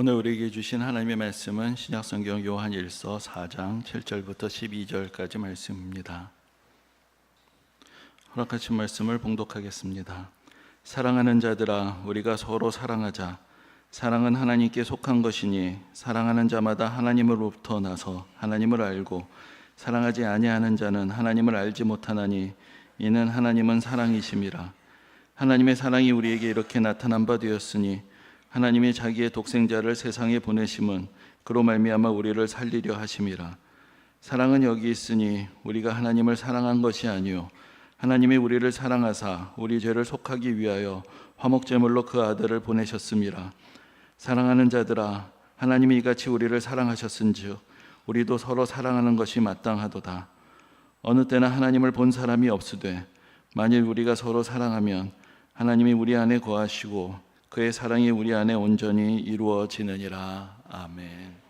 오늘 우리에게 주신 하나님의 말씀은 신약성경 요한일서 4장 7절부터 12절까지 말씀입니다. 허락하신 말씀을 봉독하겠습니다. 사랑하는 자들아, 우리가 서로 사랑하자. 사랑은 하나님께 속한 것이니 사랑하는 자마다 하나님으로부터 나서 하나님을 알고 사랑하지 아니하는 자는 하나님을 알지 못하나니 이는 하나님은 사랑이심이라. 하나님의 사랑이 우리에게 이렇게 나타난 바 되었으니 하나님이 자기의 독생자를 세상에 보내심은 그로 말미암아 우리를 살리려 하심이라. 사랑은 여기 있으니 우리가 하나님을 사랑한 것이 아니요 하나님이 우리를 사랑하사 우리 죄를 속하기 위하여 화목제물로 그 아들을 보내셨음이라. 사랑하는 자들아, 하나님이 이같이 우리를 사랑하셨은즉 우리도 서로 사랑하는 것이 마땅하도다. 어느 때나 하나님을 본 사람이 없으되 만일 우리가 서로 사랑하면 하나님이 우리 안에 거하시고 그의 사랑이 우리 안에 온전히 이루어지느니라. 아멘.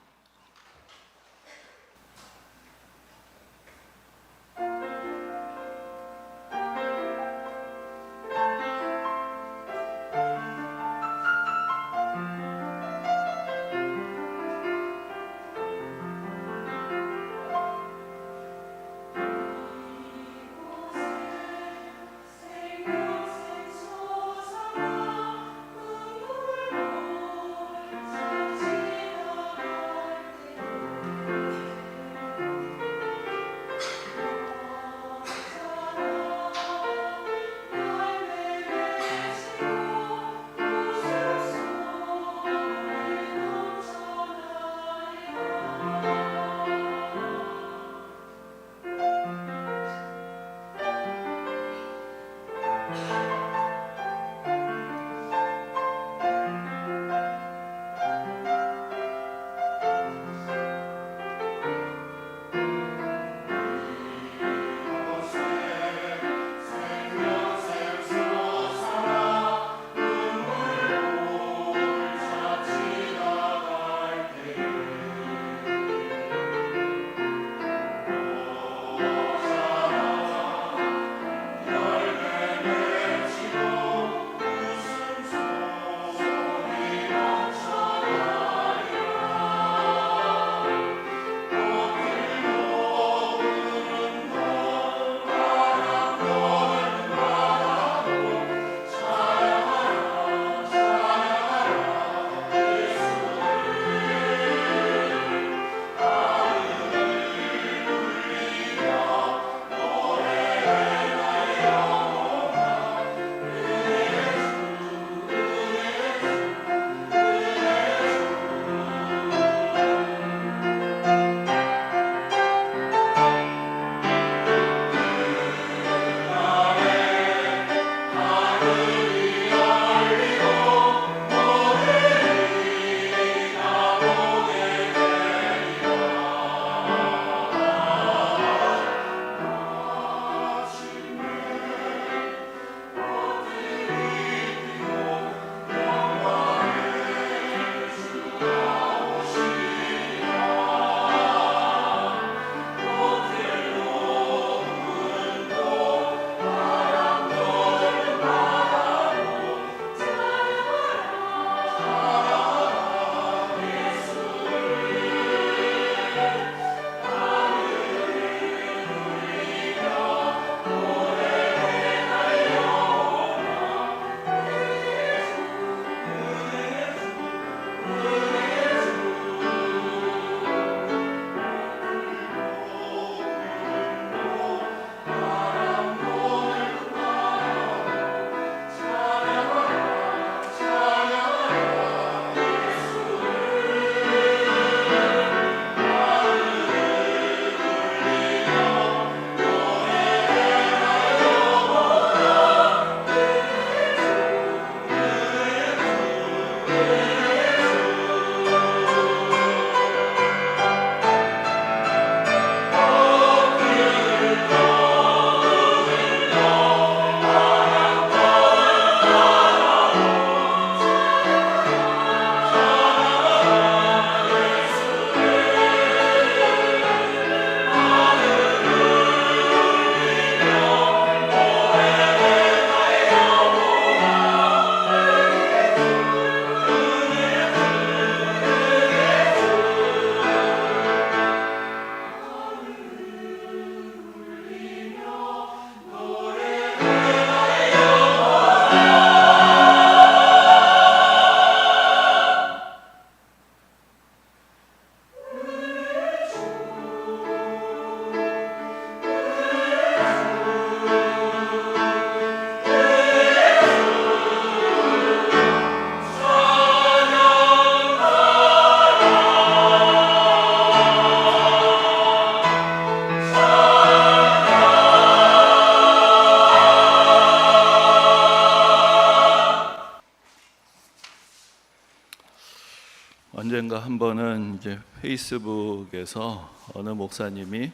언젠가 한 번은 이제 페이스북에서 어느 목사님이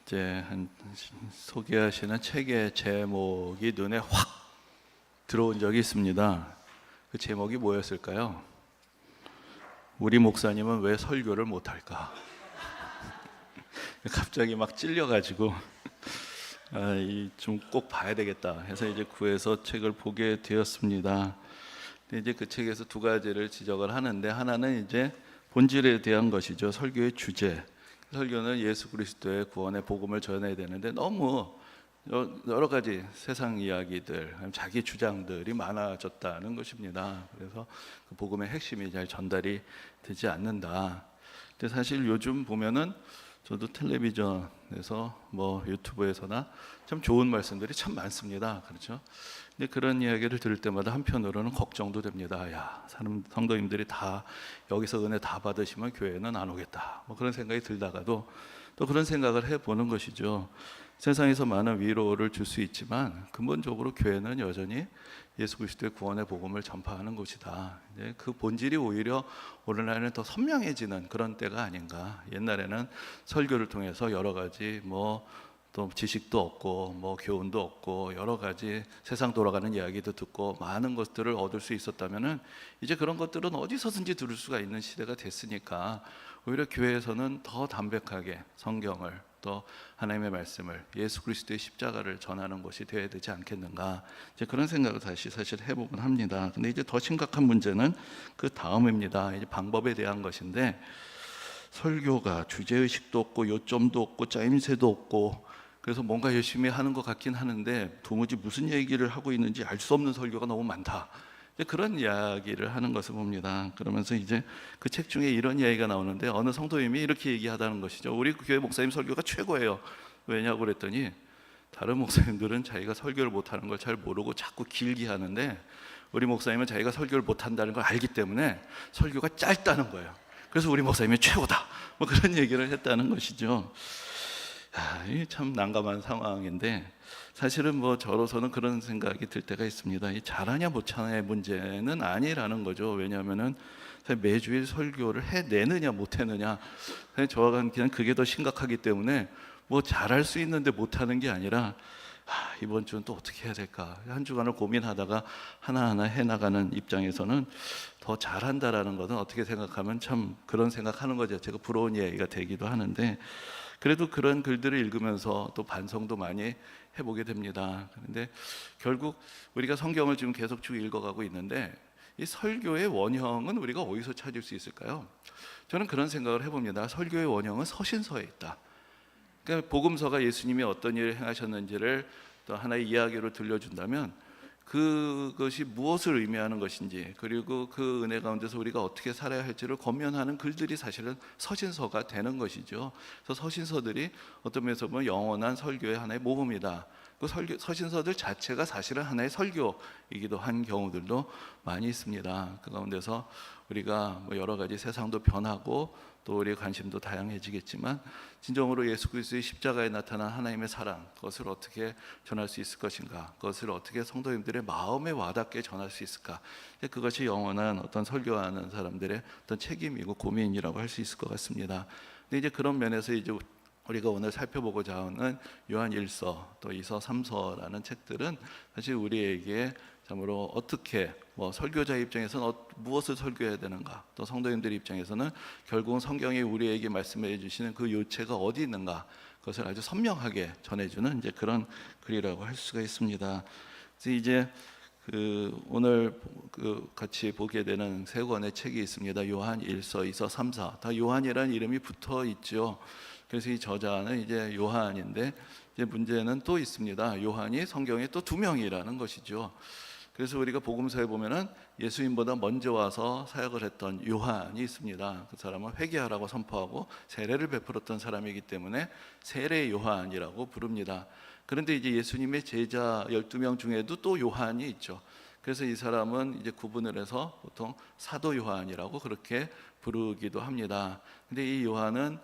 이제 소개하시는 책의 제목이 눈에 확 들어온 적이 있습니다. 그 제목이 뭐였을까요? 우리 목사님은 왜 설교를 못할까? 갑자기 막 찔려가지고 좀 꼭 봐야 되겠다 해서 이제 구해서 책을 보게 되었습니다. 근데 이제 그 책에서 두 가지를 지적을 하는데, 하나는 이제 본질에 대한 것이죠. 설교의 주제. 설교는 예수 그리스도의 구원의 복음을 전해야 되는데 너무 여러 가지 세상 이야기들, 자기 주장들이 많아졌다는 것입니다. 그래서 그 복음의 핵심이 잘 전달이 되지 않는다. 근데 사실 요즘 보면은 저도 텔레비전에서 뭐 유튜브에서나 참 좋은 말씀들이 참 많습니다. 그렇죠? 근데 그런 이야기를 들을 때마다 한편으로는 걱정도 됩니다. 야, 성도님들이 다 여기서 은혜 다 받으시면 교회는 안 오겠다. 뭐 그런 생각이 들다가도 또 그런 생각을 해보는 것이죠. 세상에서 많은 위로를 줄 수 있지만 근본적으로 교회는 여전히 예수 그리스도의 구원의 복음을 전파하는 곳이다. 그 본질이 오히려 오늘날에는 더 선명해지는 그런 때가 아닌가. 옛날에는 설교를 통해서 여러 가지 또 지식도 얻고 교훈도 얻고 여러 가지 세상 돌아가는 이야기도 듣고 많은 것들을 얻을 수 있었다면은 이제 그런 것들은 어디서든지 들을 수가 있는 시대가 됐으니까 오히려 교회에서는 더 담백하게 성경을, 또 하나님의 말씀을, 예수 그리스도의 십자가를 전하는 것이 되어야 되지 않겠는가, 이제 그런 생각을 다시 사실 해보곤 합니다. 근데 이제 더 심각한 문제는 그 다음입니다. 이제 방법에 대한 것인데, 설교가 주제의식도 없고 요점도 없고 짜임새도 없고 그래서 뭔가 열심히 하는 것 같긴 하는데 도무지 무슨 얘기를 하고 있는지 알 수 없는 설교가 너무 많다, 그런 이야기를 하는 것을 봅니다. 그러면서 이제 그 책 중에 이런 이야기가 나오는데, 어느 성도님이 이렇게 얘기하다는 것이죠. 우리 교회 목사님 설교가 최고예요. 왜냐고 그랬더니 다른 목사님들은 자기가 설교를 못하는 걸 잘 모르고 자꾸 길게 하는데, 우리 목사님은 자기가 설교를 못한다는 걸 알기 때문에 설교가 짧다는 거예요. 그래서 우리 목사님이 최고다, 그런 얘기를 했다는 것이죠. 이게 참 난감한 상황인데, 사실은 저로서는 그런 생각이 들 때가 있습니다. 이 잘하냐 못하냐의 문제는 아니라는 거죠. 왜냐하면은 매주일 설교를 해내느냐 못해느냐, 저와 그냥 그게 더 심각하기 때문에 잘할 수 있는데 못하는 게 아니라 이번 주는 또 어떻게 해야 될까, 한 주간을 고민하다가 하나하나 해나가는 입장에서는 더 잘한다라는 것은 어떻게 생각하면 참 그런 생각하는 거죠. 제가 부러운 이야기가 되기도 하는데, 그래도 그런 글들을 읽으면서 또 반성도 많이 해보게 됩니다. 그런데 결국 우리가 성경을 지금 계속 쭉 읽어가고 있는데, 이 설교의 원형은 우리가 어디서 찾을 수 있을까요? 저는 그런 생각을 해봅니다. 설교의 원형은 서신서에 있다. 그러니까 복음서가 예수님이 어떤 일을 행하셨는지를 또 하나의 이야기로 들려준다면 그것이 무엇을 의미하는 것인지, 그리고 그 은혜 가운데서 우리가 어떻게 살아야 할지를 권면하는 글들이 사실은 서신서가 되는 것이죠. 그래서 서신서들이 어떤 면에서 보면 영원한 설교의 하나의 모범이다. 그 서신서들 자체가 사실은 하나의 설교이기도 한 경우들도 많이 있습니다. 그 가운데서 우리가 여러 가지 세상도 변하고 또 우리의 관심도 다양해지겠지만, 진정으로 예수 그리스도의 십자가에 나타난 하나님의 사랑, 그것을 어떻게 전할 수 있을 것인가, 그것을 어떻게 성도님들의 마음에 와닿게 전할 수 있을까, 그것이 영원한 어떤 설교하는 사람들의 어떤 책임이고 고민이라고 할 수 있을 것 같습니다. 근데 이제 그런 면에서 이제 우리가 오늘 살펴보고자 하는 요한 1서, 또 2서, 3서라는 책들은 사실 우리에게 참으로 어떻게 설교자 입장에서는 무엇을 설교해야 되는가, 또 성도님들 입장에서는 결국은 성경이 우리에게 말씀해 주시는 그 요체가 어디 있는가, 그것을 아주 선명하게 전해주는 이제 그런 글이라고 할 수가 있습니다. 그래서 이제 오늘 같이 보게 되는 세 권의 책이 있습니다. 요한 1서, 2서, 3서. 다 요한이라는 이름이 붙어 있죠. 그래서 이 저자는 이제 요한인데, 이제 문제는 또 있습니다. 요한이 성경에 또 두 명이라는 것이죠. 그래서 우리가 복음서에 보면은 예수님보다 먼저 와서 사역을 했던 요한이 있습니다. 그 사람은 회개하라고 선포하고 세례를 베풀었던 사람이기 때문에 세례 요한이라고 부릅니다. 그런데 이제 예수님의 제자 12명 중에도 또 요한이 있죠. 그래서 이 사람은 이제 구분을 해서 보통 사도 요한이라고 그렇게 부르기도 합니다. 근데 이 요한은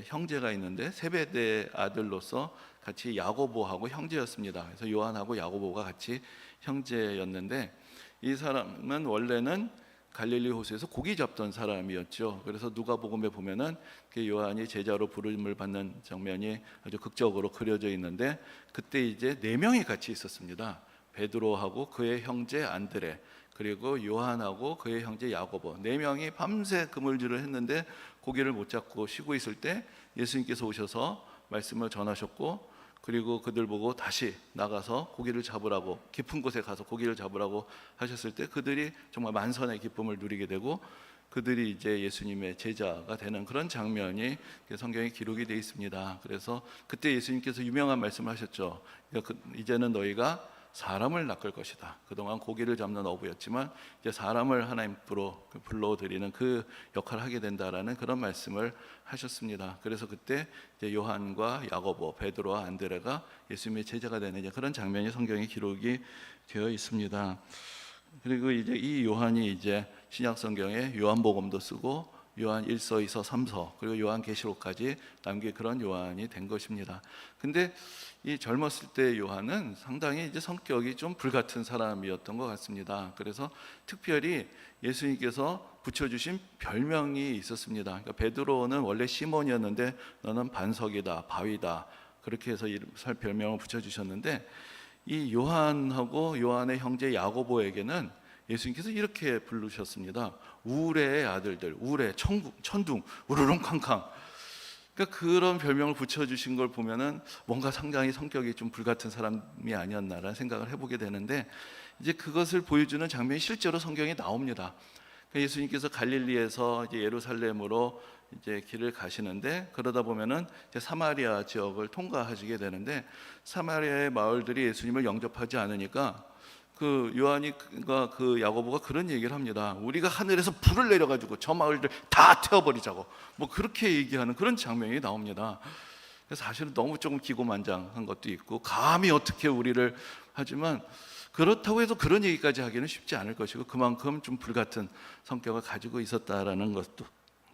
형제가 있는데 세베대 아들로서 같이 야고보하고 형제였습니다. 그래서 요한하고 야고보가 같이 형제였는데, 이 사람은 원래는 갈릴리 호수에서 고기 잡던 사람이었죠. 그래서 누가복음에 보면은 그 요한이 제자로 부름을 받는 장면이 아주 극적으로 그려져 있는데, 그때 이제 4명이 같이 있었습니다. 베드로하고 그의 형제 안드레, 그리고 요한하고 그의 형제 야고보, 4명이 밤새 그물질을 했는데 고기를 못 잡고 쉬고 있을 때 예수님께서 오셔서 말씀을 전하셨고, 그리고 그들 보고 다시 나가서 고기를 잡으라고, 깊은 곳에 가서 고기를 잡으라고 하셨을 때 그들이 정말 만선의 기쁨을 누리게 되고, 그들이 이제 예수님의 제자가 되는 그런 장면이 성경에 기록이 되어 있습니다. 그래서 그때 예수님께서 유명한 말씀을 하셨죠. 이제는 너희가 사람을 낚을 것이다. 그동안 고기를 잡는 어부였지만 이제 사람을 하나님으로 불러드리는 그 역할을 하게 된다라는 그런 말씀을 하셨습니다. 그래서 그때 이제 요한과 야고보, 베드로와 안드레가 예수님의 제자가 되는 이제 그런 장면이 성경에 기록이 되어 있습니다. 그리고 이제 이 요한이 이제 신약 성경에 요한복음도 쓰고 요한 1서, 2서, 3서, 그리고 요한계시록까지 남긴 그런 요한이 된 것입니다. 근데 이 젊었을 때 요한은 상당히 이제 성격이 좀 불같은 사람이었던 것 같습니다. 그래서 특별히 예수님께서 붙여주신 별명이 있었습니다. 그러니까 베드로는 원래 시몬이었는데 너는 반석이다, 바위다, 그렇게 해서 별명을 붙여주셨는데, 이 요한하고 요한의 형제 야고보에게는 예수님께서 이렇게 부르셨습니다. 우레의 아들들, 우레, 천둥, 우르릉쾅쾅. 그러니까 그런 별명을 붙여주신 걸 보면은 뭔가 상당히 성격이 좀 불같은 사람이 아니었나라는 생각을 해보게 되는데, 이제 그것을 보여주는 장면이 실제로 성경에 나옵니다. 그러니까 예수님께서 갈릴리에서 이제 예루살렘으로 이제 길을 가시는데, 그러다 보면은 이제 사마리아 지역을 통과하시게 되는데, 사마리아의 마을들이 예수님을 영접하지 않으니까 그 요한이가 그 야고보가 그런 얘기를 합니다. 우리가 하늘에서 불을 내려가지고 저 마을들 다 태워버리자고, 뭐 그렇게 얘기하는 그런 장면이 나옵니다. 사실은 너무 조금 기고만장한 것도 있고, 감히 어떻게 우리를, 하지만 그렇다고 해서 그런 얘기까지 하기는 쉽지 않을 것이고, 그만큼 좀 불같은 성격을 가지고 있었다라는 것도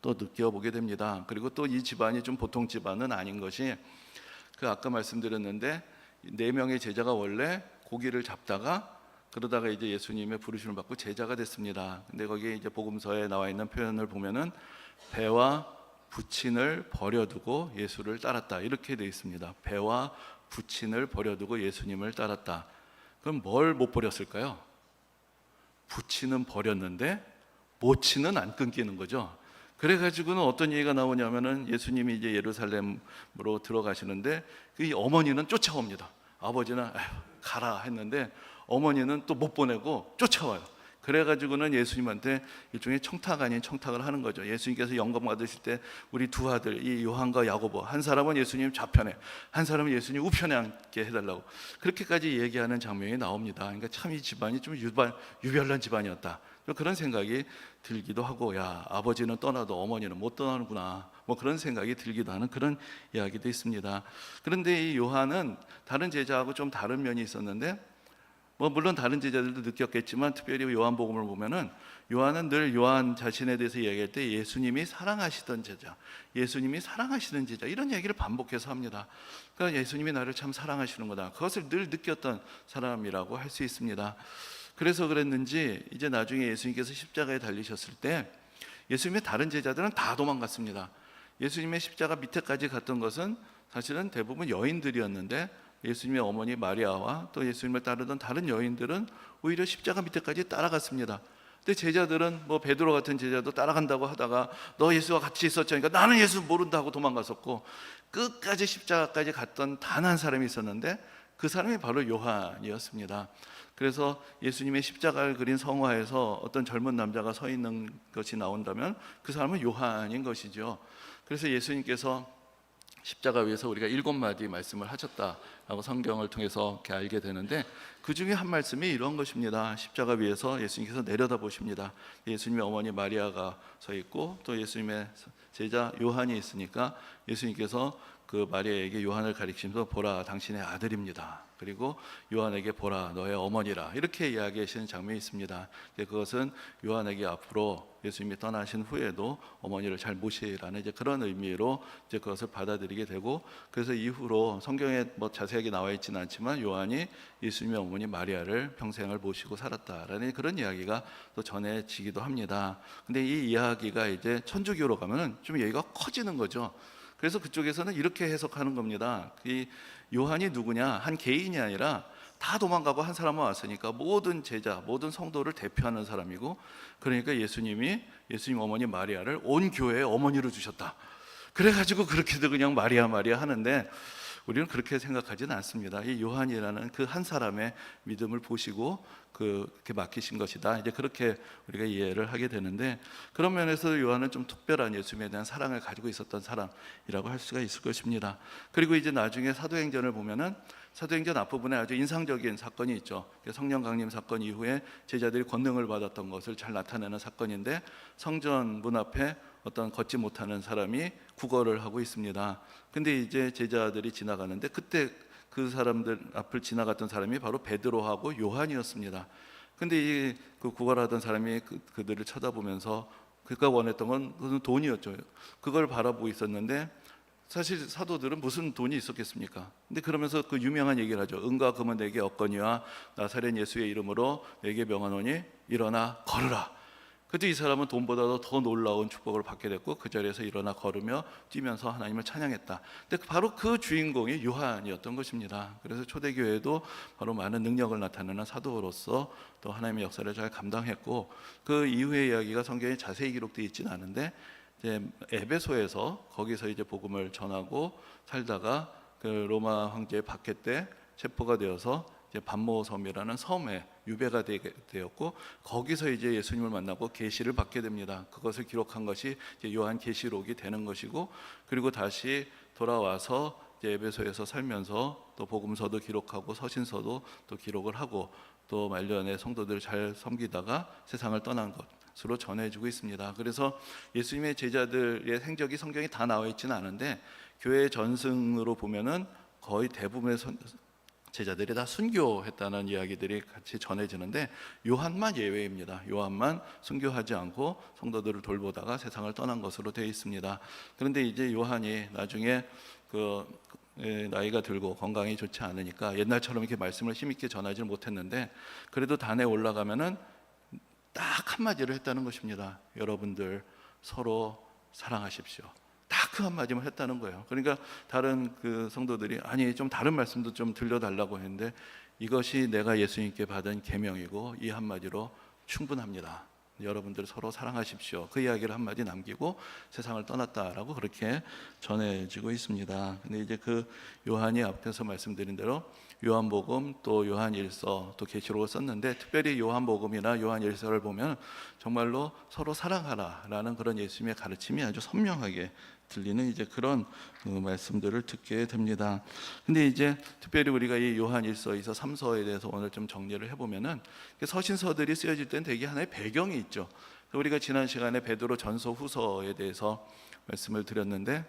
또 느껴보게 됩니다. 그리고 또 이 집안이 좀 보통 집안은 아닌 것이, 그 아까 말씀드렸는데 4명의 제자가 원래 고기를 잡다가 그러다가 이제 예수님의 부르심을 받고 제자가 됐습니다. 근데 거기에 이제 복음서에 나와 있는 표현을 보면은 배와 부친을 버려두고 예수를 따랐다, 이렇게 되어 있습니다. 배와 부친을 버려두고 예수님을 따랐다. 그럼 뭘 못 버렸을까요? 부친은 버렸는데 모친은 안 끊기는 거죠. 그래가지고는 어떤 얘기가 나오냐면은 예수님이 이제 예루살렘으로 들어가시는데 그 어머니는 쫓아옵니다. 아버지는 에휴, 가라 했는데 어머니는 또 못 보내고 쫓아와요. 그래가지고는 예수님한테 일종의 청탁 아닌 청탁을 하는 거죠. 예수님께서 영광 받으실 때 우리 두 아들, 이 요한과 야고보, 한 사람은 예수님 좌편에, 한 사람은 예수님 우편에 앉게 해달라고, 그렇게까지 얘기하는 장면이 나옵니다. 그러니까 참 이 집안이 좀 유별난 집안이었다, 그런 생각이 들기도 하고, 야, 아버지는 떠나도 어머니는 못 떠나는구나, 뭐 그런 생각이 들기도 하는 그런 이야기도 있습니다. 그런데 이 요한은 다른 제자하고 좀 다른 면이 있었는데, 뭐 물론 다른 제자들도 느꼈겠지만 특별히 요한복음을 보면은 요한은 늘 요한 자신에 대해서 얘기할 때 예수님이 사랑하시던 제자, 예수님이 사랑하시는 제자, 이런 얘기를 반복해서 합니다. 그러니까 예수님이 나를 참 사랑하시는구나, 그것을 늘 느꼈던 사람이라고 할 수 있습니다. 그래서 그랬는지 이제 나중에 예수님께서 십자가에 달리셨을 때 예수님의 다른 제자들은 다 도망갔습니다. 예수님의 십자가 밑에까지 갔던 것은 사실은 대부분 여인들이었는데, 예수님의 어머니 마리아와 또 예수님을 따르던 다른 여인들은 오히려 십자가 밑에까지 따라갔습니다. 근데 제자들은 뭐 베드로 같은 제자도 따라간다고 하다가 너 예수와 같이 있었지 하니까 나는 예수 모른다 하고 도망갔었고, 끝까지 십자가까지 갔던 단 한 사람이 있었는데 그 사람이 바로 요한이었습니다. 그래서 예수님의 십자가를 그린 성화에서 어떤 젊은 남자가 서 있는 것이 나온다면 그 사람은 요한인 것이죠. 그래서 예수님께서 십자가 위에서 우리가 7마디 말씀을 하셨다라고 성경을 통해서 이렇게 알게 되는데, 그 중에 한 말씀이 이런 것입니다. 십자가 위에서 예수님께서 내려다 보십니다. 예수님의 어머니 마리아가 서 있고 또 예수님의 제자 요한이 있으니까 예수님께서 그 마리아에게 요한을 가리키면서 보라 당신의 아들입니다. 그리고 요한에게 보라 너의 어머니라 이렇게 이야기하시는 장면이 있습니다. 그것은 요한에게 앞으로 예수님이 떠나신 후에도 어머니를 잘 모시라는 이제 그런 의미로 이제 그것을 받아들이게 되고, 그래서 이후로 성경에 뭐 자세하게 나와 있지는 않지만 요한이 예수님의 어머니 마리아를 평생을 모시고 살았다라는 그런 이야기가 또 전해지기도 합니다. 근데 이 이야기가 이제 천주교로 가면은 좀 얘기가 커지는 거죠. 그래서 그쪽에서는 이렇게 해석하는 겁니다. 이 요한이 누구냐? 한 개인이 아니라 다 도망가고 한 사람만 왔으니까 모든 제자, 모든 성도를 대표하는 사람이고, 그러니까 예수님 어머니 마리아를 온 교회의 어머니로 주셨다. 그래가지고 그렇게도 그냥 마리아 마리아 하는데, 우리는 그렇게 생각하지는 않습니다. 이 요한이라는 그 한 사람의 믿음을 보시고 그렇게 맡기신 것이다. 이제 그렇게 우리가 이해를 하게 되는데, 그런 면에서 요한은 좀 특별한 예수님에 대한 사랑을 가지고 있었던 사람이라고 할 수가 있을 것입니다. 그리고 이제 나중에 사도행전을 보면은 사도행전 앞부분에 아주 인상적인 사건이 있죠. 성령 강림 사건 이후에 제자들이 권능을 받았던 것을 잘 나타내는 사건인데, 성전 문 앞에 어떤 걷지 못하는 사람이 구걸을 하고 있습니다. 근데 이제 제자들이 지나가는데 그때 그 사람들 앞을 지나갔던 사람이 바로 베드로하고 요한이었습니다. 근데 그 구걸하던 사람이 그들을 쳐다보면서 그가 원했던 건 그것은 돈이었죠. 그걸 바라보고 있었는데, 사실 사도들은 무슨 돈이 있었겠습니까? 근데 그러면서 그 유명한 얘기를 하죠. 은과 금은 내게 없거니와 나사렛 예수의 이름으로 내게 명하노니 일어나 걸으라. 그때 이 사람은 돈보다도 더 놀라운 축복을 받게 됐고, 그 자리에서 일어나 걸으며 뛰면서 하나님을 찬양했다. 근데 바로 그 주인공이 요한이었던 것입니다. 그래서 초대교회도 바로 많은 능력을 나타내는 사도로서 또 하나님의 역사를 잘 감당했고, 그 이후의 이야기가 성경에 자세히 기록되어 있지는 않은데, 이제 에베소에서 거기서 이제 복음을 전하고 살다가 그 로마 황제의 박해 때 체포가 되어서 이제 반모섬이라는 섬에 유배가 되었고, 거기서 이제 예수님을 만나고 계시를 받게 됩니다. 그것을 기록한 것이 이제 요한 계시록이 되는 것이고, 그리고 다시 돌아와서 이제 에베소에서 살면서 또 복음서도 기록하고 서신서도 또 기록을 하고, 또 말년에 성도들을 잘 섬기다가 세상을 떠난 것으로 전해지고 있습니다. 그래서 예수님의 제자들의 행적이 성경에 다 나와 있지는 않은데, 교회 전승으로 보면은 거의 대부분의 제자들이 다 순교했다는 이야기들이 같이 전해지는데, 요한만 예외입니다. 요한만 순교하지 않고 성도들을 돌보다가 세상을 떠난 것으로 되어 있습니다. 그런데 이제 요한이 나중에 나이가 들고 건강이 좋지 않으니까 옛날처럼 이렇게 말씀을 힘있게 전하지 못했는데, 그래도 단에 올라가면은 딱 한마디를 했다는 것입니다. 여러분들 서로 사랑하십시오. 딱 그 한마디만 했다는 거예요. 그러니까 다른 그 성도들이 아니 좀 다른 말씀도 좀 들려달라고 했는데, 이것이 내가 예수님께 받은 계명이고 이 한마디로 충분합니다. 여러분들 서로 사랑하십시오. 그 이야기를 한마디 남기고 세상을 떠났다라고 그렇게 전해지고 있습니다. 근데 이제 그 요한이 앞에서 말씀드린 대로 요한복음 또 요한일서 또 계시록을 썼는데, 특별히 요한복음이나 요한일서를 보면 정말로 서로 사랑하라라는 그런 예수님의 가르침이 아주 선명하게 들리는 이제 그런 말씀들을 듣게 됩니다. 근데 이제 특별히 우리가 이 요한일서, 2서, 3서에 대해서 오늘 좀 정리를 해보면은, 서신서들이 쓰여질 때는 대개 하나의 배경이 있죠. 우리가 지난 시간에 베드로 전서, 후서에 대해서 말씀을 드렸는데,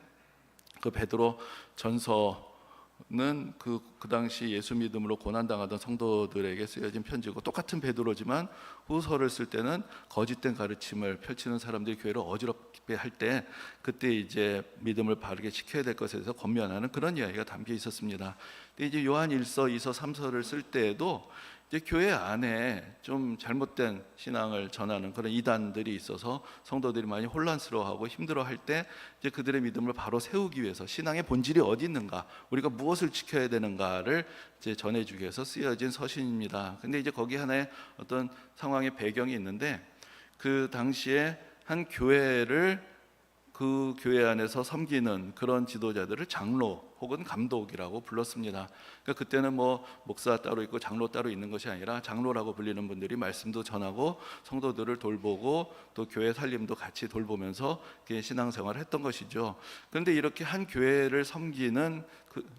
그 베드로 전서는 그 당시 예수 믿음으로 고난당하던 성도들에게 쓰여진 편지고, 똑같은 베드로지만 후서를 쓸 때는 거짓된 가르침을 펼치는 사람들이 교회를 어지럽게 할 때, 그때 이제 믿음을 바르게 지켜야 될 것에 대해서 권면하는 그런 이야기가 담겨 있었습니다. 근데 이제 요한 1서, 2서, 3서를 쓸 때에도 이제 교회 안에 좀 잘못된 신앙을 전하는 그런 이단들이 있어서 성도들이 많이 혼란스러워하고 힘들어할 때, 이제 그들의 믿음을 바로 세우기 위해서 신앙의 본질이 어디 있는가, 우리가 무엇을 지켜야 되는가를 이제 전해주기 위해서 쓰여진 서신입니다. 근데 이제 거기 하나의 어떤 상황의 배경이 있는데, 그 당시에 한 교회를 그 교회 안에서 섬기는 그런 지도자들을 장로 혹은 감독이라고 불렀습니다. 그러니까 그때는 뭐 목사 따로 있고 장로 따로 있는 것이 아니라 장로라고 불리는 분들이 말씀도 전하고 성도들을 돌보고 또 교회 살림도 같이 돌보면서 신앙생활을 했던 것이죠. 그런데 이렇게 한 교회를 섬기는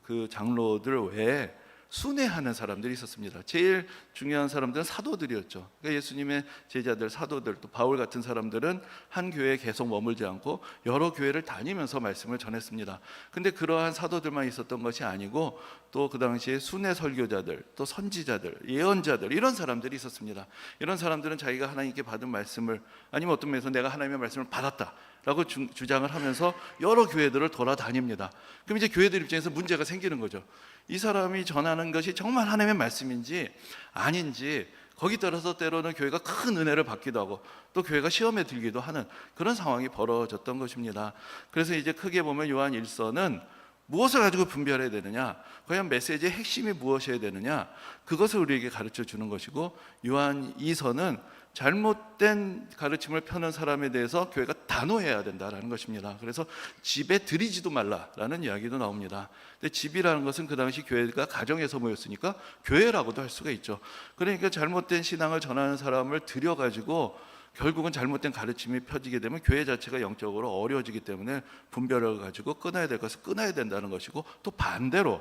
그 장로들 외에 순회하는 사람들이 있었습니다. 제일 중요한 사람들은 사도들이었죠. 그러니까 예수님의 제자들, 사도들, 또 바울 같은 사람들은 한 교회에 계속 머물지 않고 여러 교회를 다니면서 말씀을 전했습니다. 근데 그러한 사도들만 있었던 것이 아니고 또 그 당시에 순회 설교자들, 또 선지자들, 예언자들, 이런 사람들이 있었습니다. 이런 사람들은 자기가 하나님께 받은 말씀을, 아니면 어떤 면에서 내가 하나님의 말씀을 받았다 라고 주장을 하면서 여러 교회들을 돌아다닙니다. 그럼 이제 교회들 입장에서 문제가 생기는 거죠. 이 사람이 전하는 것이 정말 하나님의 말씀인지 아닌지, 거기 따라서 때로는 교회가 큰 은혜를 받기도 하고 또 교회가 시험에 들기도 하는 그런 상황이 벌어졌던 것입니다. 그래서 이제 크게 보면 요한 1서는 무엇을 가지고 분별해야 되느냐, 과연 메시지의 핵심이 무엇이어야 되느냐, 그것을 우리에게 가르쳐 주는 것이고, 요한 2서는 잘못된 가르침을 펴는 사람에 대해서 교회가 단호해야 된다라는 것입니다. 그래서 집에 들이지도 말라라는 이야기도 나옵니다. 근데 집이라는 것은 그 당시 교회가 가정에서 모였으니까 교회라고도 할 수가 있죠. 그러니까 잘못된 신앙을 전하는 사람을 들여가지고 결국은 잘못된 가르침이 펴지게 되면 교회 자체가 영적으로 어려워지기 때문에 분별을 가지고 끊어야 될 것을 끊어야 된다는 것이고, 또 반대로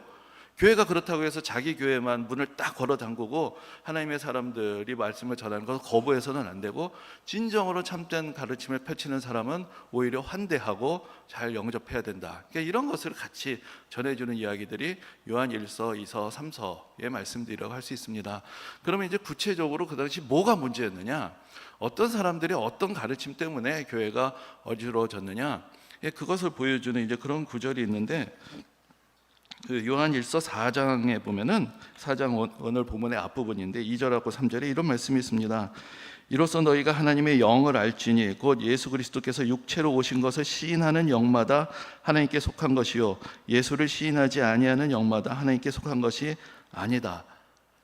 교회가 그렇다고 해서 자기 교회만 문을 딱 걸어 잠그고 하나님의 사람들이 말씀을 전하는 것을 거부해서는 안 되고, 진정으로 참된 가르침을 펼치는 사람은 오히려 환대하고 잘 영접해야 된다. 그러니까 이런 것을 같이 전해주는 이야기들이 요한 1서, 2서, 3서의 말씀들이라고 할 수 있습니다. 그러면 이제 구체적으로 그 당시 뭐가 문제였느냐, 어떤 사람들이 어떤 가르침 때문에 교회가 어지러워졌느냐, 그것을 보여주는 이제 그런 구절이 있는데, 그 요한 1서 4장에 보면은 4장 오늘 본문의 앞부분인데 2절하고 3절에 이런 말씀이 있습니다. 이로써 너희가 하나님의 영을 알지니 곧 예수 그리스도께서 육체로 오신 것을 시인하는 영마다 하나님께 속한 것이요 예수를 시인하지 아니하는 영마다 하나님께 속한 것이 아니다.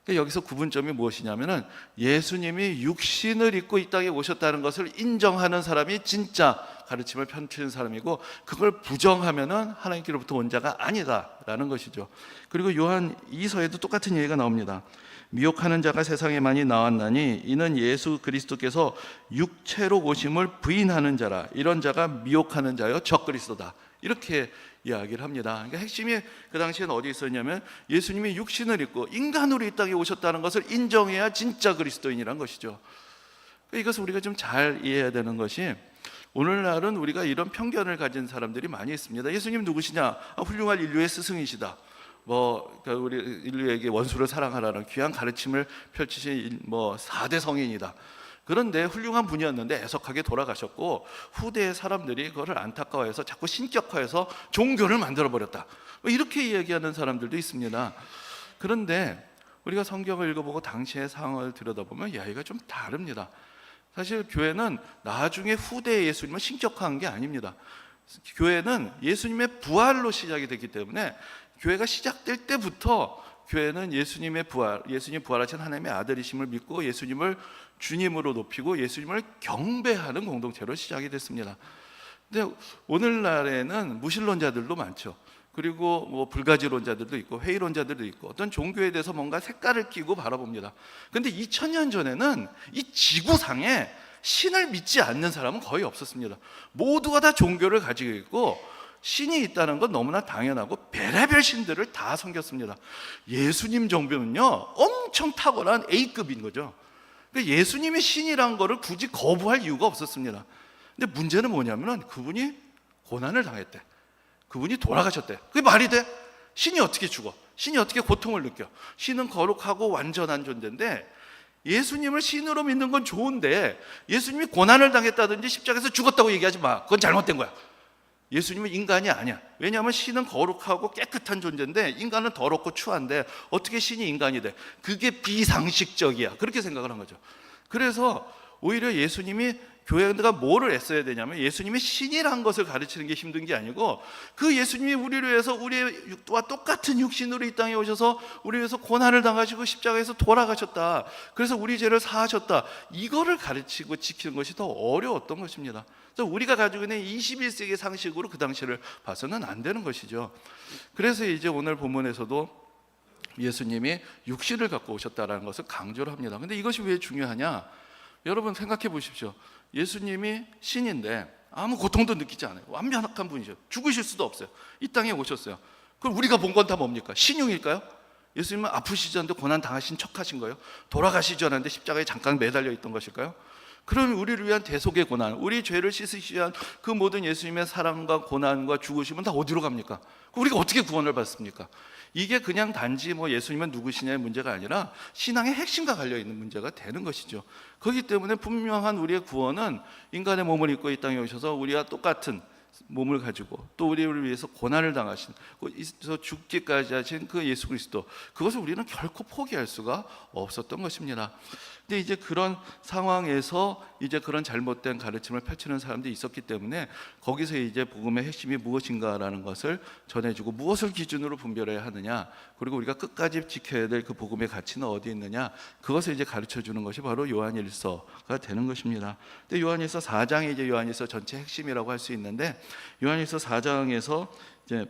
그러니까 여기서 구분점이 무엇이냐면은 예수님이 육신을 입고 이 땅에 오셨다는 것을 인정하는 사람이 진짜 가르침을 펼치는 사람이고, 그걸 부정하면은 하나님께로부터 온 자가 아니다라는 것이죠. 그리고 요한 2서에도 똑같은 얘기가 나옵니다. 미혹하는 자가 세상에 많이 나왔나니 이는 예수 그리스도께서 육체로 오심을 부인하는 자라. 이런 자가 미혹하는 자여 적그리스도다. 이렇게 이야기를 합니다. 그러니까 핵심이 그 당시에는 어디 있었냐면 예수님이 육신을 입고 인간으로 이 땅에 오셨다는 것을 인정해야 진짜 그리스도인이란 것이죠. 그러니까 이것을 우리가 좀 잘 이해해야 되는 것이, 오늘날은 우리가 이런 편견을 가진 사람들이 많이 있습니다. 예수님 누구시냐? 훌륭한 인류의 스승이시다. 그러니까 우리 인류에게 원수를 사랑하라는 귀한 가르침을 펼치신 4대 성인이다. 그런데 훌륭한 분이었는데 애석하게 돌아가셨고, 후대의 사람들이 그것을 안타까워해서 자꾸 신격화해서 종교를 만들어버렸다. 이렇게 이야기하는 사람들도 있습니다. 그런데 우리가 성경을 읽어보고 당시의 상황을 들여다보면 이야기가 좀 다릅니다. 사실 교회는 나중에 후대의 예수님을 신격화한 게 아닙니다. 교회는 예수님의 부활로 시작이 됐기 때문에 교회가 시작될 때부터 교회는 예수님 부활하신 하나님의 아들이심을 믿고 예수님을 주님으로 높이고 예수님을 경배하는 공동체로 시작이 됐습니다. 근데 오늘날에는 무신론자들도 많죠. 그리고 불가지론자들도 있고 회의론자들도 있고 어떤 종교에 대해서 뭔가 색깔을 끼고 바라봅니다. 그런데 2000년 전에는 이 지구상에 신을 믿지 않는 사람은 거의 없었습니다. 모두가 다 종교를 가지고 있고 신이 있다는 건 너무나 당연하고 별의별 신들을 다 섬겼습니다. 예수님 정도는요 엄청 탁월한 A급인 거죠. 그러니까 예수님이 신이란 거를 굳이 거부할 이유가 없었습니다. 근데 문제는 뭐냐면 그분이 고난을 당했대. 그분이 돌아가셨대. 그게 말이 돼? 신이 어떻게 죽어? 신이 어떻게 고통을 느껴? 신은 거룩하고 완전한 존재인데, 예수님을 신으로 믿는 건 좋은데 예수님이 고난을 당했다든지 십자가에서 죽었다고 얘기하지 마. 그건 잘못된 거야. 예수님은 인간이 아니야. 왜냐하면 신은 거룩하고 깨끗한 존재인데 인간은 더럽고 추한데 어떻게 신이 인간이 돼? 그게 비상식적이야. 그렇게 생각을 한 거죠. 그래서 오히려 예수님이, 교회가 뭐를 애써야 되냐면 예수님이 신이란 것을 가르치는 게 힘든 게 아니고, 그 예수님이 우리를 위해서 우리와 똑같은 육신으로 이 땅에 오셔서 우리 위해서 고난을 당하시고 십자가에서 돌아가셨다. 그래서 우리 죄를 사하셨다. 이거를 가르치고 지키는 것이 더 어려웠던 것입니다. 그래서 우리가 가지고 있는 21세기 상식으로 그 당시를 봐서는 안 되는 것이죠. 그래서 이제 오늘 본문에서도 예수님이 육신을 갖고 오셨다는 것을 강조를 합니다. 근데 이것이 왜 중요하냐? 여러분 생각해 보십시오. 예수님이 신인데 아무 고통도 느끼지 않아요. 완벽한 분이죠. 죽으실 수도 없어요. 이 땅에 오셨어요. 그럼 우리가 본 건 다 뭡니까? 신용일까요? 예수님은 아프시지 않는데 고난 당하신 척 하신 거예요? 돌아가시지 않았는데 십자가에 잠깐 매달려 있던 것일까요? 그럼 우리를 위한 대속의 고난, 우리 죄를 씻으시기 위한 그 모든 예수님의 사랑과 고난과 죽으심은 다 어디로 갑니까? 우리가 어떻게 구원을 받습니까? 이게 그냥 단지 예수님은 누구시냐의 문제가 아니라 신앙의 핵심과 갈려있는 문제가 되는 것이죠. 그렇기 때문에 분명한 우리의 구원은 인간의 몸을 입고 이 땅에 오셔서 우리와 똑같은 몸을 가지고 또 우리를 위해서 고난을 당하신, 그래서 죽기까지 하신 그 예수 그리스도, 그것을 우리는 결코 포기할 수가 없었던 것입니다. 근데 이제 그런 상황에서 이제 그런 잘못된 가르침을 펼치는 사람들이 있었기 때문에 거기서 이제 복음의 핵심이 무엇인가라는 것을 전해주고, 무엇을 기준으로 분별해야 하느냐, 그리고 우리가 끝까지 지켜야 될 그 복음의 가치는 어디에 있느냐, 그것을 이제 가르쳐 주는 것이 바로 요한일서가 되는 것입니다. 근데 요한일서 4장이 이제 요한일서 전체 핵심이라고 할 수 있는데, 요한일서 4장에서 이제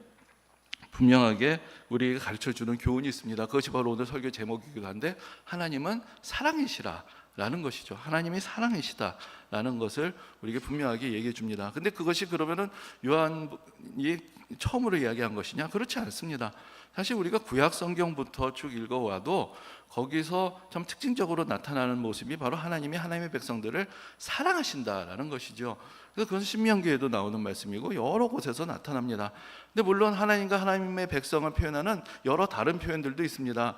분명하게 우리에게 가르쳐주는 교훈이 있습니다. 그것이 바로 오늘 설교 제목이기도 한데, 하나님은 사랑이시라라는 것이죠. 하나님이 사랑이시다라는 것을 우리에게 분명하게 얘기해 줍니다. 근데 그것이 그러면은 요한이 처음으로 이야기한 것이냐? 그렇지 않습니다. 사실 우리가 구약 성경부터 쭉 읽어와도 거기서 참 특징적으로 나타나는 모습이 바로 하나님이 하나님의 백성들을 사랑하신다라는 것이죠. 그래서 그건 신명기에도 나오는 말씀이고 여러 곳에서 나타납니다. 근데 물론 하나님과 하나님의 백성을 표현하는 여러 다른 표현들도 있습니다.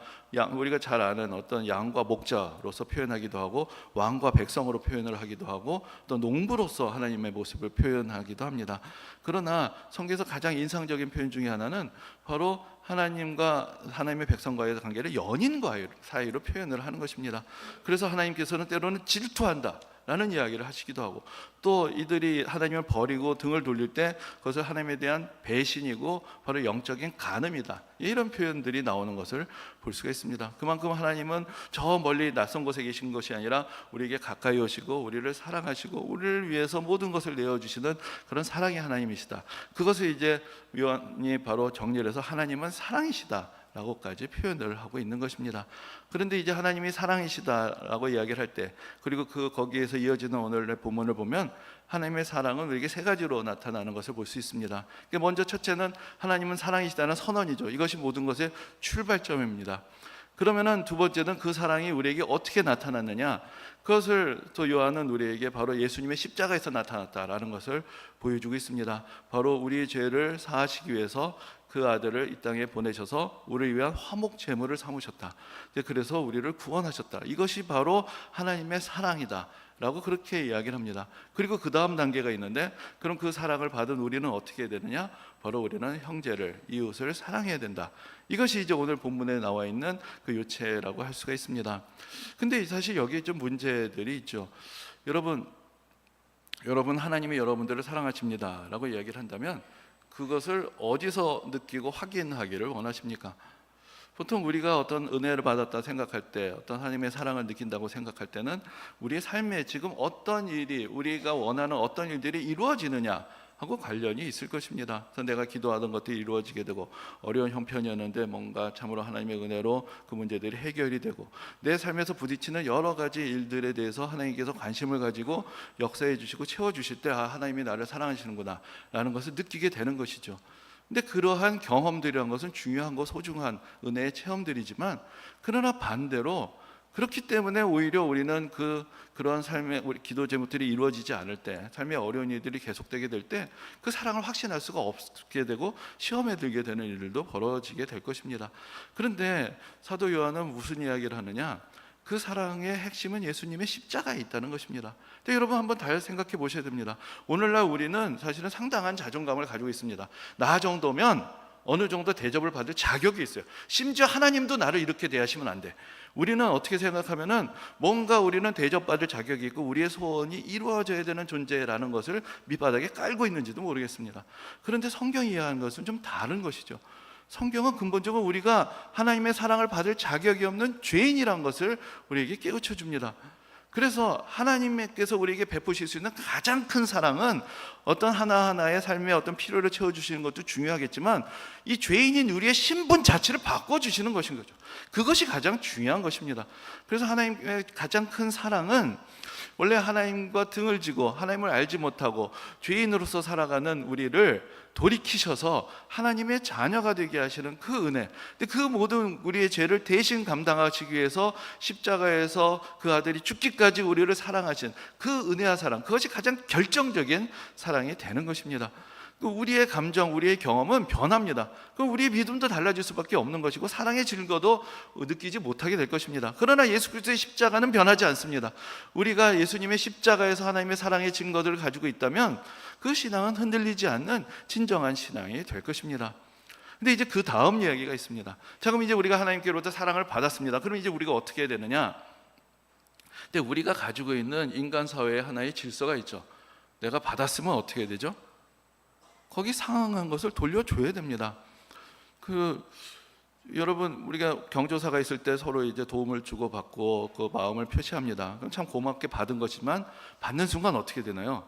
우리가 잘 아는 어떤 양과 목자로서 표현하기도 하고, 왕과 백성으로 표현을 하기도 하고, 또 농부로서 하나님의 모습을 표현하기도 합니다. 그러나 성경에서 가장 인상적인 표현 중에 하나는 바로 하나님과 하나님의 백성과의 관계를 연인과 사이로 표현을 하는 것입니다. 그래서 하나님께서는 때로는 질투한다 라는 이야기를 하시기도 하고, 또 이들이 하나님을 버리고 등을 돌릴 때 그것을 하나님에 대한 배신이고 바로 영적인 간음이다, 이런 표현들이 나오는 것을 볼 수가 있습니다. 그만큼 하나님은 저 멀리 낯선 곳에 계신 것이 아니라 우리에게 가까이 오시고 우리를 사랑하시고 우리를 위해서 모든 것을 내어주시는 그런 사랑의 하나님이시다. 그것을 이제 요한이 바로 정리를 해서 하나님은 사랑이시다 라고까지 표현을 하고 있는 것입니다. 그런데 이제 하나님이 사랑이시다라고 이야기를 할 때, 그리고 거기에서 이어지는 오늘의 본문을 보면 하나님의 사랑은 우리에게 세 가지로 나타나는 것을 볼 수 있습니다. 먼저 첫째는 하나님은 사랑이시다는 선언이죠. 이것이 모든 것의 출발점입니다. 그러면은 두 번째는 그 사랑이 우리에게 어떻게 나타났느냐, 그것을 또 요한은 우리에게 바로 예수님의 십자가에서 나타났다라는 것을 보여주고 있습니다. 바로 우리의 죄를 사하시기 위해서 그 아들을 이 땅에 보내셔서 우리를 위한 화목 제물을 삼으셨다. 그래서 우리를 구원하셨다. 이것이 바로 하나님의 사랑이다 라고 그렇게 이야기를 합니다. 그리고 그 다음 단계가 있는데, 그럼 그 사랑을 받은 우리는 어떻게 해야 되느냐? 바로 우리는 형제를, 이웃을 사랑해야 된다. 이것이 이제 오늘 본문에 나와 있는 그 요체라고 할 수가 있습니다. 근데 사실 여기에 좀 문제들이 있죠. 여러분 하나님이 여러분들을 사랑하십니다 라고 이야기를 한다면 그것을 어디서 느끼고 확인하기를 원하십니까? 보통 우리가 어떤 은혜를 받았다 생각할 때, 어떤 하나님의 사랑을 느낀다고 생각할 때는 우리의 삶에 지금 어떤 일이, 우리가 원하는 어떤 일들이 이루어지느냐 하고 관련이 있을 것입니다. 그래서 내가 기도하던 것들이 이루어지게 되고, 어려운 형편이었는데 뭔가 참으로 하나님의 은혜로 그 문제들이 해결이 되고, 내 삶에서 부딪히는 여러 가지 일들에 대해서 하나님께서 관심을 가지고 역사해 주시고 채워주실 때, 하나님이 나를 사랑하시는구나 라는 것을 느끼게 되는 것이죠. 근데 그러한 경험들이란 것은 중요하고 소중한 은혜의 체험들이지만, 그러나 반대로 그렇기 때문에 오히려 우리는 그런 삶의 우리 기도 제목들이 이루어지지 않을 때, 삶의 어려운 일들이 계속되게 될 때 그 사랑을 확신할 수가 없게 되고 시험에 들게 되는 일들도 벌어지게 될 것입니다. 그런데 사도 요한은 무슨 이야기를 하느냐? 그 사랑의 핵심은 예수님의 십자가에 있다는 것입니다. 근데 여러분 한번 잘 생각해 보셔야 됩니다. 오늘날 우리는 사실은 상당한 자존감을 가지고 있습니다. 나 정도면 어느 정도 대접을 받을 자격이 있어요. 심지어 하나님도 나를 이렇게 대하시면 안 돼. 우리는 어떻게 생각하면은 뭔가 우리는 대접받을 자격이 있고 우리의 소원이 이루어져야 되는 존재라는 것을 밑바닥에 깔고 있는지도 모르겠습니다. 그런데 성경이 이해하는 것은 좀 다른 것이죠. 성경은 근본적으로 우리가 하나님의 사랑을 받을 자격이 없는 죄인이라는 것을 우리에게 깨우쳐 줍니다. 그래서 하나님께서 우리에게 베푸실 수 있는 가장 큰 사랑은 어떤 하나하나의 삶의 어떤 필요를 채워주시는 것도 중요하겠지만, 이 죄인인 우리의 신분 자체를 바꿔주시는 것인 거죠. 그것이 가장 중요한 것입니다. 그래서 하나님의 가장 큰 사랑은 원래 하나님과 등을 지고 하나님을 알지 못하고 죄인으로서 살아가는 우리를 돌이키셔서 하나님의 자녀가 되게 하시는 그 은혜, 근데 그 모든 우리의 죄를 대신 감당하시기 위해서 십자가에서 그 아들이 죽기까지 우리를 사랑하신 그 은혜와 사랑, 그것이 가장 결정적인 사랑이 되는 것입니다. 우리의 감정, 우리의 경험은 변합니다. 그럼 우리의 믿음도 달라질 수밖에 없는 것이고 사랑의 증거도 느끼지 못하게 될 것입니다. 그러나 예수 그리스도의 십자가는 변하지 않습니다. 우리가 예수님의 십자가에서 하나님의 사랑의 증거들을 가지고 있다면 그 신앙은 흔들리지 않는 진정한 신앙이 될 것입니다. 근데 이제 그 다음 이야기가 있습니다. 자, 그럼 이제 우리가 하나님께로부터 사랑을 받았습니다. 그럼 이제 우리가 어떻게 해야 되느냐? 근데 우리가 가지고 있는 인간 사회의 하나의 질서가 있죠. 내가 받았으면 어떻게 해야 되죠? 거기 상응한 것을 돌려줘야 됩니다. 여러분, 우리가 경조사가 있을 때 서로 이제 도움을 주고받고 그 마음을 표시합니다. 그럼 참 고맙게 받은 것이지만 받는 순간 어떻게 되나요?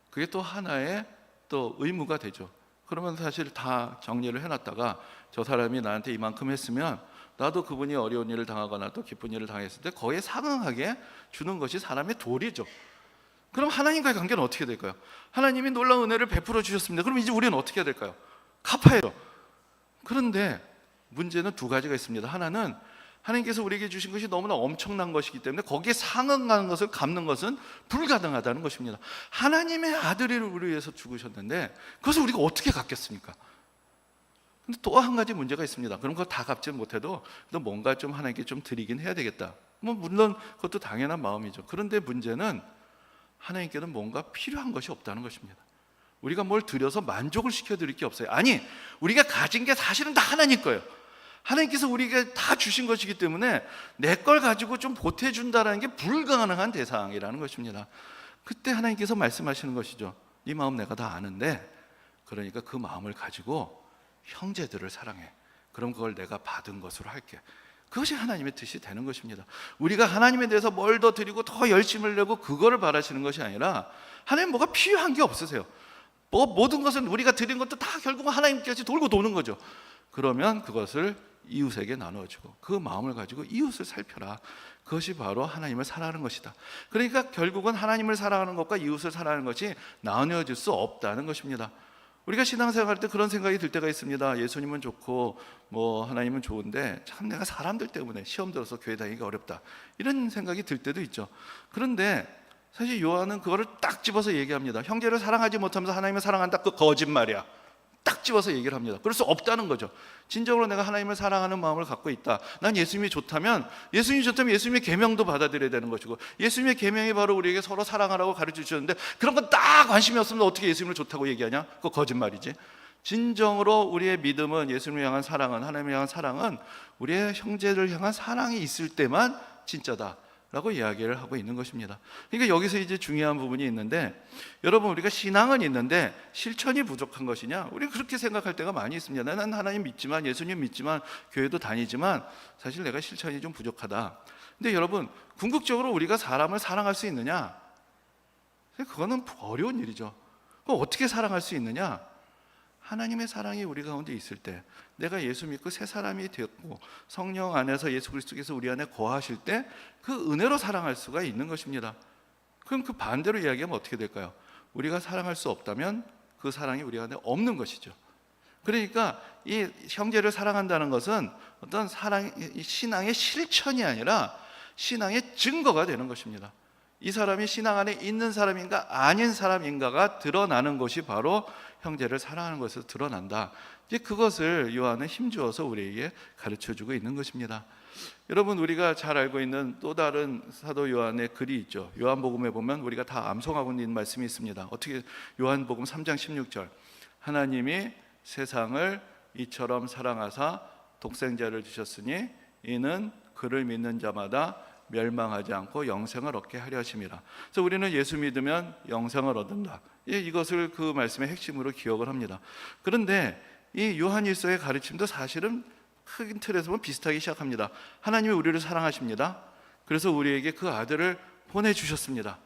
그게 또 하나의 또 의무가 되죠. 그러면 사실 다 정리를 해놨다가 저 사람이 나한테 이만큼 했으면 나도 그분이 어려운 일을 당하거나 또 기쁜 일을 당했을 때 거기에 상응하게 주는 것이 사람의 도리죠. 그럼 하나님과의 관계는 어떻게 될까요? 하나님이 놀라운 은혜를 베풀어 주셨습니다. 그럼 이제 우리는 어떻게 해야 될까요? 갚아야죠. 그런데 문제는 두 가지가 있습니다. 하나는 하나님께서 우리에게 주신 것이 너무나 엄청난 것이기 때문에 거기에 상응하는 것을 갚는 것은 불가능하다는 것입니다. 하나님의 아들을 우리 위해서 죽으셨는데 그것을 우리가 어떻게 갚겠습니까? 근데 또 한 가지 문제가 있습니다. 그럼 그거 다 갚지 못해도 뭔가 좀 하나님께 좀 드리긴 해야 되겠다. 물론 그것도 당연한 마음이죠. 그런데 문제는 하나님께는 뭔가 필요한 것이 없다는 것입니다. 우리가 뭘 드려서 만족을 시켜드릴 게 없어요. 아니, 우리가 가진 게 사실은 다 하나님 거예요. 하나님께서 우리에게 다 주신 것이기 때문에 내 걸 가지고 좀 보태준다는 게 불가능한 대상이라는 것입니다. 그때 하나님께서 말씀하시는 것이죠. 이 마음 내가 다 아는데, 그러니까 그 마음을 가지고 형제들을 사랑해. 그럼 그걸 내가 받은 것으로 할게. 그것이 하나님의 뜻이 되는 것입니다. 우리가 하나님에 대해서 뭘 더 드리고 더 열심을 내고 그거를 바라시는 것이 아니라 하나님 뭐가 필요한 게 없으세요. 모든 것은 우리가 드린 것도 다 결국은 하나님께서 돌고 도는 거죠. 그러면 그것을 이웃에게 나누어주고 그 마음을 가지고 이웃을 살펴라. 그것이 바로 하나님을 사랑하는 것이다. 그러니까 결국은 하나님을 사랑하는 것과 이웃을 사랑하는 것이 나누어질 수 없다는 것입니다. 우리가 신앙생활할 때 그런 생각이 들 때가 있습니다. 예수님은 좋고 하나님은 좋은데 참 내가 사람들 때문에 시험 들어서 교회 다니기가 어렵다, 이런 생각이 들 때도 있죠. 그런데 사실 요한은 그거를 딱 집어서 얘기합니다. 형제를 사랑하지 못하면서 하나님을 사랑한다, 그 거짓말이야. 딱 집어서 얘기를 합니다. 그럴 수 없다는 거죠. 진정으로 내가 하나님을 사랑하는 마음을 갖고 있다, 난 예수님이 좋다면 예수님의 계명도 받아들여야 되는 것이고, 예수님의 계명이 바로 우리에게 서로 사랑하라고 가르쳐 주셨는데 그런 건 딱 관심이 없으면 어떻게 예수님을 좋다고 얘기하냐? 그거 거짓말이지. 진정으로 우리의 믿음은, 예수님을 향한 사랑은, 하나님을 향한 사랑은 우리의 형제를 향한 사랑이 있을 때만 진짜다 라고 이야기를 하고 있는 것입니다. 그러니까 여기서 이제 중요한 부분이 있는데, 여러분, 우리가 신앙은 있는데 실천이 부족한 것이냐? 우리 그렇게 생각할 때가 많이 있습니다. 나는 하나님 믿지만, 예수님 믿지만, 교회도 다니지만 사실 내가 실천이 좀 부족하다. 근데 여러분, 궁극적으로 우리가 사람을 사랑할 수 있느냐? 그거는 어려운 일이죠. 그럼 어떻게 사랑할 수 있느냐? 하나님의 사랑이 우리 가운데 있을 때, 내가 예수 믿고 새 사람이 되었고 성령 안에서 예수 그리스도께서 우리 안에 거하실 때 그 은혜로 사랑할 수가 있는 것입니다. 그럼 그 반대로 이야기하면 어떻게 될까요? 우리가 사랑할 수 없다면 그 사랑이 우리 안에 없는 것이죠. 그러니까 이 형제를 사랑한다는 것은 어떤 신앙의 실천이 아니라 신앙의 증거가 되는 것입니다. 이 사람이 신앙 안에 있는 사람인가 아닌 사람인가가 드러나는 것이 바로 형제를 사랑하는 것에서 드러난다. 이제 그것을 요한은 힘주어서 우리에게 가르쳐주고 있는 것입니다. 여러분, 우리가 잘 알고 있는 또 다른 사도 요한의 글이 있죠. 요한복음에 보면 우리가 다 암송하고 있는 말씀이 있습니다. 어떻게? 요한복음 3장 16절, 하나님이 세상을 이처럼 사랑하사 독생자를 주셨으니 이는 그를 믿는 자마다 멸망하지 않고 영생을 얻게 하려 하심이라. 그래서 우리는 예수 믿으면 영생을 얻는다. 이것을 그 말씀의 핵심으로 기억을 합니다. 그런데 이 요한일서의 가르침도 사실은 큰 틀에서 보면 비슷하게 시작합니다. 하나님이 우리를 사랑하십니다. 그래서 우리에게 그 아들을 보내주셨습니다.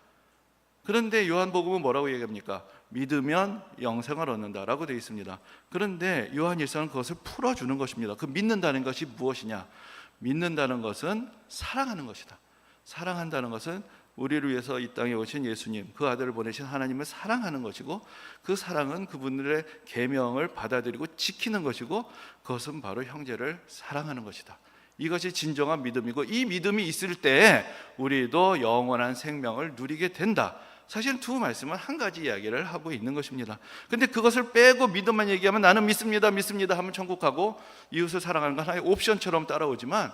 그런데 요한복음은 뭐라고 얘기합니까? 믿으면 영생을 얻는다라고 되어 있습니다. 그런데 요한일서는 그것을 풀어주는 것입니다. 그 믿는다는 것이 무엇이냐? 믿는다는 것은 사랑하는 것이다. 사랑한다는 것은 우리를 위해서 이 땅에 오신 예수님, 그 아들을 보내신 하나님을 사랑하는 것이고, 그 사랑은 그분들의 계명을 받아들이고 지키는 것이고, 그것은 바로 형제를 사랑하는 것이다. 이것이 진정한 믿음이고, 이 믿음이 있을 때 우리도 영원한 생명을 누리게 된다. 사실 두 말씀은 한 가지 이야기를 하고 있는 것입니다. 근데 그것을 빼고 믿음만 얘기하면 나는 믿습니다 하면 천국 가고 이웃을 사랑하는 건 하나의 옵션처럼 따라오지만,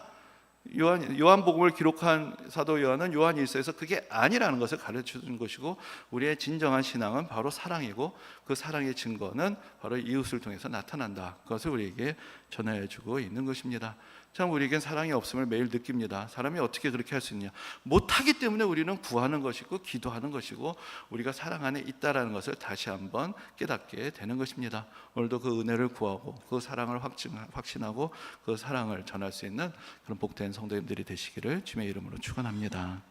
요한복음을 기록한 사도 요한은 요한 1서에서 그게 아니라는 것을 가르쳐 준 것이고, 우리의 진정한 신앙은 바로 사랑이고, 그 사랑의 증거는 바로 이웃을 통해서 나타난다. 그것을 우리에게 전해 주고 있는 것입니다. 참 우리에겐 사랑이 없음을 매일 느낍니다. 사람이 어떻게 그렇게 할 수 있냐? 못하기 때문에 우리는 구하는 것이고 기도하는 것이고, 우리가 사랑 안에 있다라는 것을 다시 한번 깨닫게 되는 것입니다. 오늘도 그 은혜를 구하고 그 사랑을 확신하고 그 사랑을 전할 수 있는 그런 복된 성도님들이 되시기를 주님의 이름으로 축원합니다.